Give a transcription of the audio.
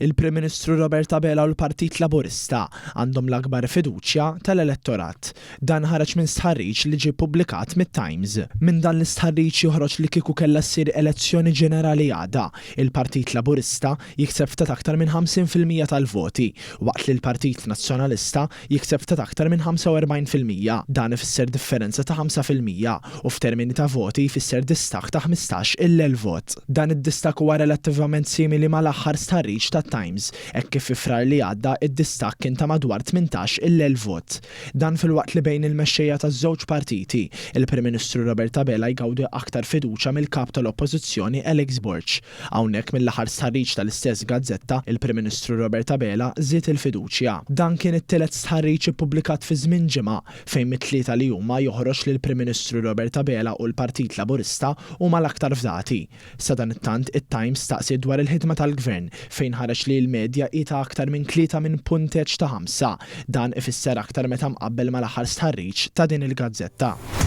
Il-Prim Ministru Roberta Bela u l-Partit Laburista għandhom l-akbar fiduċja tal-elettorat. Dan ħareġ minn stħarriġ li ġie ppubblikat mit-Times. Minn dan l-istħarriġ joħroġ li kieku kellha ssir elezzjoni ġenerali għada, il-Partit Laburista jikseb ftit aktar minn 50% tal-voti, waqt li l-Partit Nazzjonalista jikseb ftit aktar minn 45%. Dan ifisser differenza ta' 5% u f'termini ta' voti jfisser distak ta' 15 il-vot. Dan id-distak huwa relattivament simili mal-aħħar stħarriġ ta' Times, hekk kif fi frar li għadda id-distak kien ta' madwar 18 il-vot. Dan fil-waqt li bejn il-mexxejja taż-żewġ partiti, il-Prim Ministru Roberta Bela jgawdi aktar fiduċja mill-kap tal-Oppożizzjoni Alex Borch. Hawnhekk mill-aħħar stħarriġ tal-istess gazzetta, il-Prim Ministru Roberta Bela żied il-fiduċja. Dan kien it-tielet stħarriġ ippubblikat fi żmien ġimgħa fejn mit-tlieta li huma joħroġ li l-Prim Ministru Roberta Bela u l-Partit Laburista huma l-aktar fdati. Sa dan it-tant it-Times staqsiet dwar il-ħidma tal-Gvern fejn ħareġ li l-medja ita aktar minn 3 minn punteġġ ta' 5. Dan ifisser aktar meta mqabbel mal-aħħar stħarriġ ta' din il-gazzetta.